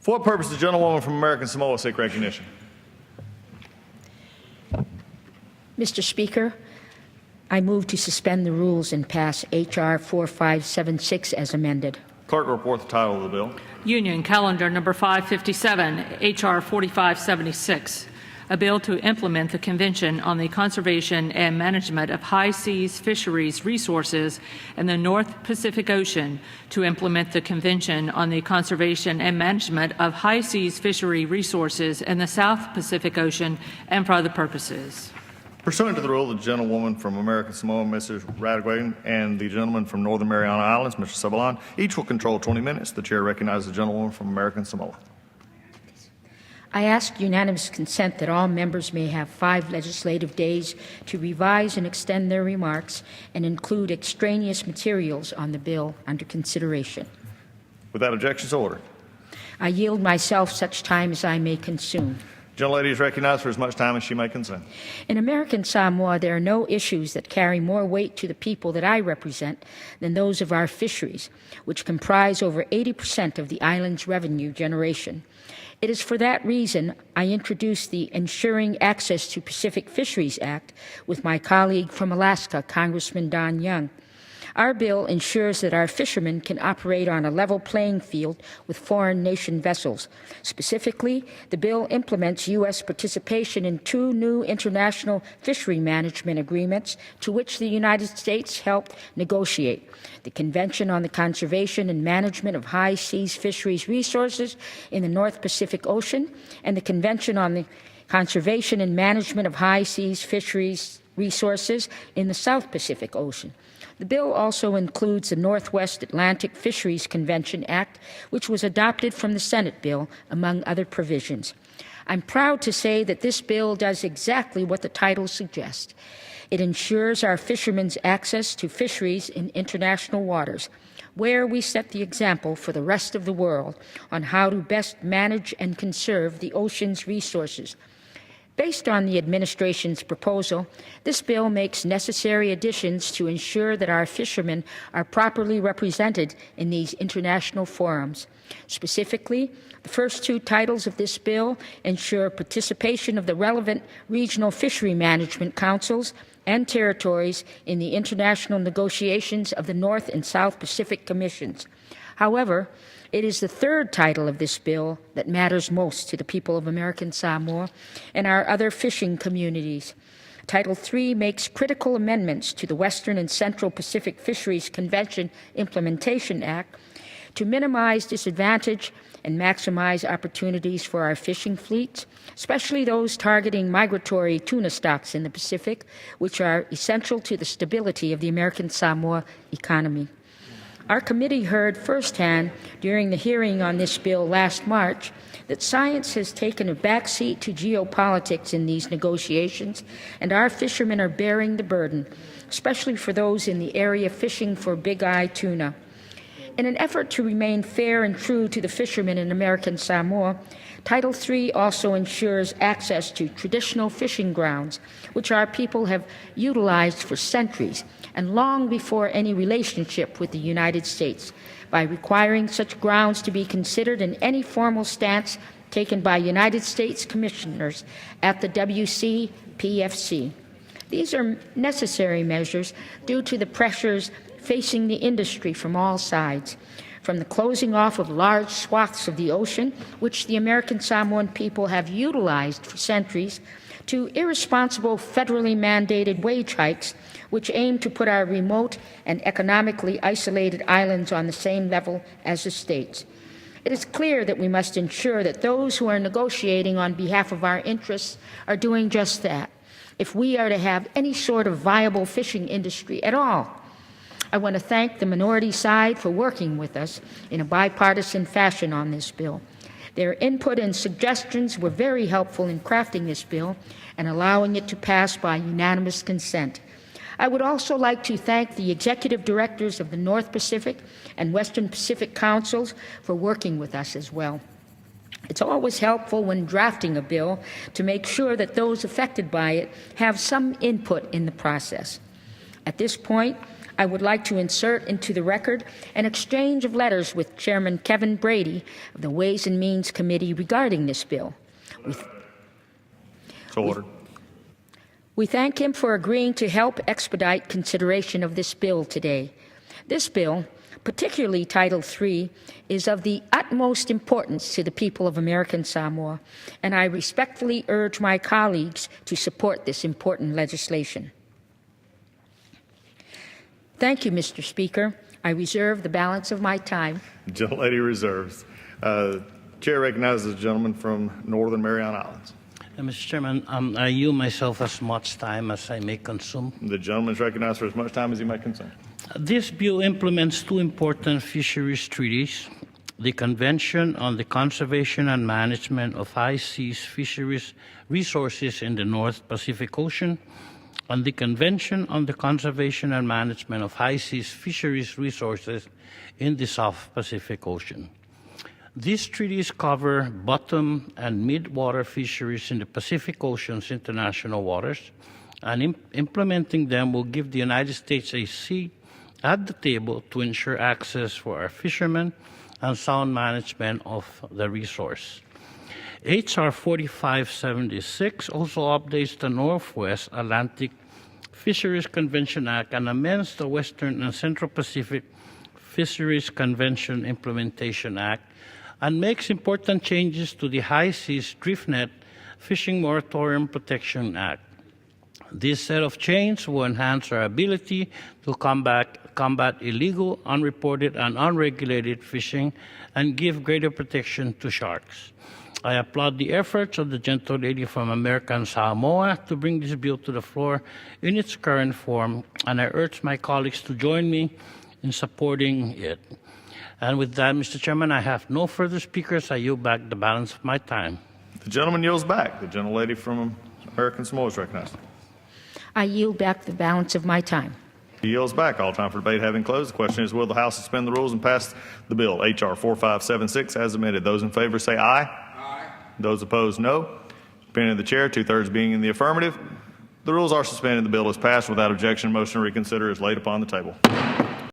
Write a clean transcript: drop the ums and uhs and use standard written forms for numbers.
For what purpose does the gentlewoman from American Samoa seek recognition? Mr. Speaker, I move to suspend the rules and pass H.R. 4576 as amended. Clerk will report the title of the bill. Union Calendar Number 557, H.R. 4576, a bill to implement the Convention on the Conservation and Management of High Seas Fisheries Resources in the North Pacific Ocean, to implement the Convention on the Conservation and Management of High Seas Fishery Resources in the South Pacific Ocean, and for other purposes. Pursuant to the rule, the gentlewoman from American Samoa, Mrs. Radiguin, and the gentleman from Northern Mariana Islands, Mr. Sabalan, each will control 20 minutes. The chair recognizes the gentlewoman from American Samoa. I ask unanimous consent that all members may have 5 legislative days to revise and extend their remarks and include extraneous materials on the bill under consideration. Without objection, so ordered. I yield myself such time as I may consume. The gentlelady is recognized for as much time as she may consume. In American Samoa, there are no issues that carry more weight to the people that I represent than those of our fisheries, which comprise over 80% of the island's revenue generation. It is for that reason I introduced the Ensuring Access to Pacific Fisheries Act with my colleague from Alaska, Congressman Don Young. Our bill ensures that our fishermen can operate on a level playing field with foreign nation vessels. Specifically, the bill implements U.S. participation in 2 new international fishery management agreements to which the United States helped negotiate: the Convention on the Conservation and Management of High Seas Fisheries Resources in the North Pacific Ocean, and the Convention on the Conservation and Management of High Seas Fisheries Resources in the South Pacific Ocean. The bill also includes the Northwest Atlantic Fisheries Convention Act, which was adopted from the Senate bill, among other provisions. I'm proud to say that this bill does exactly what the title suggests. It ensures our fishermen's access to fisheries in international waters, where we set the example for the rest of the world on how to best manage and conserve the ocean's resources. Based on the administration's proposal, this bill makes necessary additions to ensure that our fishermen are properly represented in these international forums. Specifically, the first 2 titles of this bill ensure participation of the relevant regional fishery management councils and territories in the international negotiations of the North and South Pacific Commissions. However, it is the 3rd title of this bill that matters most to the people of American Samoa and our other fishing communities. Title III makes critical amendments to the Western and Central Pacific Fisheries Convention Implementation Act to minimize disadvantage and maximize opportunities for our fishing fleets, especially those targeting migratory tuna stocks in the Pacific, which are essential to the stability of the American Samoa economy. Our committee heard firsthand during the hearing on this bill last March that science has taken a backseat to geopolitics in these negotiations, and our fishermen are bearing the burden, especially for those in the area fishing for big-eye tuna. In an effort to remain fair and true to the fishermen in American Samoa, Title III also ensures access to traditional fishing grounds, which our people have utilized for centuries and long before any relationship with the United States, by requiring such grounds to be considered in any formal stance taken by United States commissioners at the WCPFC. These are necessary measures due to the pressures facing the industry from all sides, from the closing off of large swaths of the ocean, which the American Samoan people have utilized for centuries, to irresponsible federally mandated wage hikes, which aim to put our remote and economically isolated islands on the same level as the states. It is clear that we must ensure that those who are negotiating on behalf of our interests are doing just that, if we are to have any sort of viable fishing industry at all. I want to thank the minority side for working with us in a bipartisan fashion on this bill. Their input and suggestions were very helpful in crafting this bill and allowing it to pass by unanimous consent. I would also like to thank the executive directors of the North Pacific and Western Pacific Councils for working with us as well. It's always helpful when drafting a bill to make sure that those affected by it have some input in the process. At this point, I would like to insert into the record an exchange of letters with Chairman Kevin Brady of the Ways and Means Committee regarding this bill. So ordered. We thank him for agreeing to help expedite consideration of this bill today. This bill, particularly Title III, is of the utmost importance to the people of American Samoa, and I respectfully urge my colleagues to support this important legislation. Thank you, Mr. Speaker. I reserve the balance of my time. The gentlelady reserves. Chair recognizes the gentleman from Northern Mariana Islands. Mr. Chairman, I yield myself as much time as I may consume. The gentleman is recognized for as much time as he may consume. This bill implements two important fisheries treaties, the Convention on the Conservation and Management of High Seas Fisheries Resources in the North Pacific Ocean, and the Convention on the Conservation and Management of High Seas Fisheries Resources in the South Pacific Ocean. These treaties cover bottom and mid-water fisheries in the Pacific Ocean's international waters, and implementing them will give the United States a seat at the table to ensure access for our fishermen and sound management of the resource. H.R. 4576 also updates the Northwest Atlantic Fisheries Convention Act and amends the Western and Central Pacific Fisheries Convention Implementation Act, and makes important changes to the High Seas Drift Net Fishing Moratorium Protection Act. This set of changes will enhance our ability to combat illegal, unreported, and unregulated fishing and give greater protection to sharks. I applaud the efforts of the gentlelady from American Samoa to bring this bill to the floor in its current form, and I urge my colleagues to join me in supporting it. And with that, Mr. Chairman, I have no further speakers. I yield back the balance of my time. The gentleman yields back. The gentlelady from American Samoa is recognized. I yield back the balance of my time. He yields back. All time for debate having closed. The question is, will the House suspend the rules and pass the bill, H.R. 4576, as amended? Those in favor say aye. Aye. Those opposed, no. Opinion of the chair, 2/3 being in the affirmative. The rules are suspended. The bill is passed without objection. Motion to reconsider is laid upon the table.